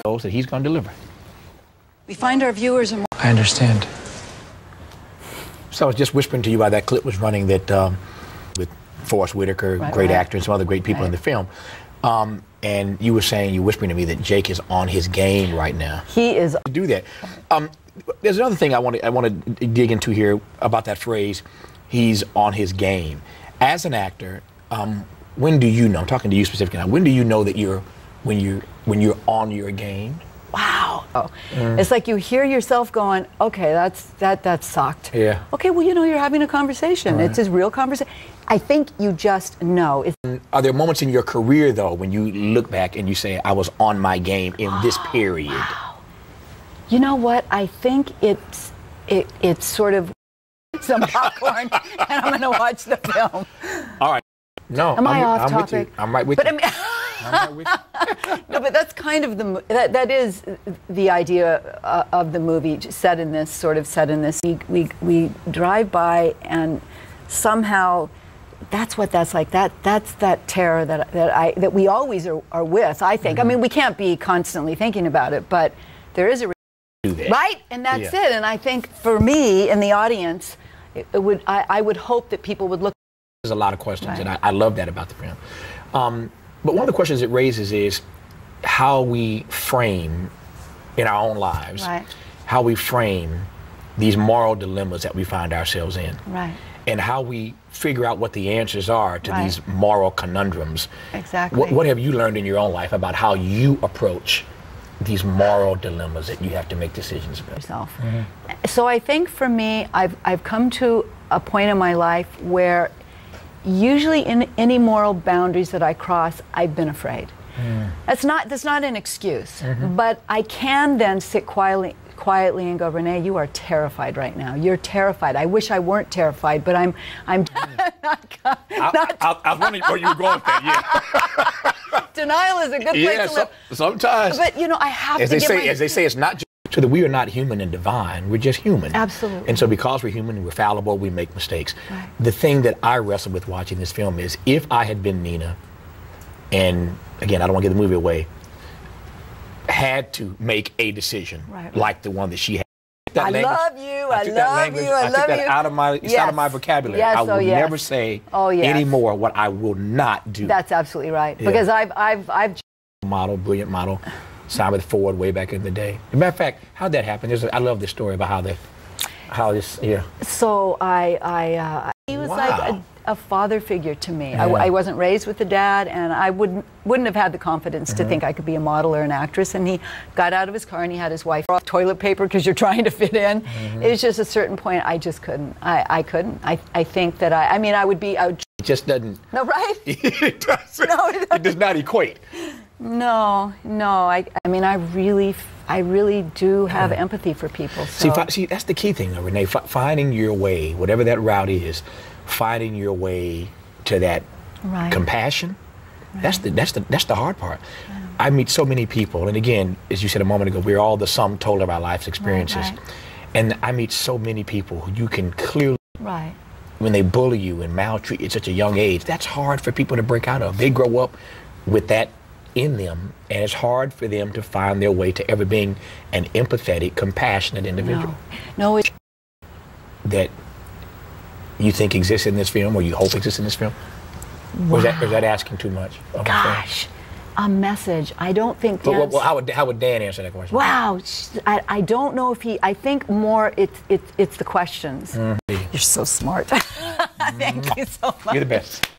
that he's going to deliver. We find our viewers are more... I understand. So I was just whispering to you while that clip was running that with Forrest Whitaker, great actor, and some other great people in the film. And you were saying, you were whispering to me that Jake is on his game right now. He is. To do that. There's another thing I want to dig into here about that phrase, he's on his game. As an actor, when do you know, I'm talking to you specifically now, when do you know that when you're on your game? Wow. Oh. It's like you hear yourself going, okay, that sucked. Yeah. Okay, well, you know, you're having a conversation. Right. It's a real conversation. I think you just know. Are there moments in your career, though, when you look back and you say, I was on my game in this period? Wow. You know what? I think it's sort of some popcorn, and I'm going to watch the film. All right. No, Am I off topic? With you. I'm right with you. I mean, I'm right with you. No, but that's kind of that is the idea of the movie, set in this. We drive by, and somehow that's what that's like. That's that terror that we always are with. I think. I mean, we can't be constantly thinking about it, but there is a right, and that's it. And I think for me in the audience, I would hope that people would look. There's a lot of questions, and I love that about the film. But one of the questions it raises is how we frame in our own lives, how we frame these moral dilemmas that we find ourselves in, and how we figure out what the answers are to these moral conundrums. Exactly. What have you learned in your own life about how you approach these moral dilemmas that you have to make decisions about? Yourself. So I think for me, I've come to a point in my life where usually in any moral boundaries that I cross, I've been afraid. That's not an excuse, but I can then sit quietly and go, Rene, you are terrified right now. You're terrified. I wish I weren't terrified, but I'm I was wondering where you were going with that. Denial is a good place to live. Sometimes. But you know, I have to give as they say, it's not just so that we are not human and divine. We're just human. Absolutely. And so because we're human and we're fallible, we make mistakes. The thing that I wrestle with watching this film is if I had been Nina, and again, I don't want to give the movie away, had to make a decision like the one that she had. I love you. I love you. I love you. Out of my vocabulary. Yes, I will never say anymore what I will not do. That's absolutely right. Because I've brilliant model, signed with Ford way back in the day. As a matter of fact, how'd that happen? I love this story about how this. So he was like a father figure to me. I wasn't raised with a dad, and I wouldn't have had the confidence to think I could be a model or an actress. And he got out of his car and he had his wife off toilet paper because you're trying to fit in. It was just a certain point I just couldn't. I couldn't. I think that I mean I would be. It just doesn't. No, right? It doesn't. No, it does not equate. No. I mean I really do have empathy for people. So. See, that's the key thing, though, Rene. Finding your way, whatever that route is. Finding your way to that compassion, that's the hard part. I meet so many people, and again, as you said a moment ago, we're all the sum total of our life's experiences. And I meet so many people who you can clearly, when they bully you and maltreat you at such a young age, that's hard for people to break out of. They grow up with that in them, and it's hard for them to find their way to ever being an empathetic, compassionate individual. No, that you think exists in this film, or you hope exists in this film? Or is that asking too much? Gosh, a message. I don't think. Well, how would Dan answer that question? Wow, I don't know if he. I think more it's the questions. You're so smart. Thank you so much. You're the best.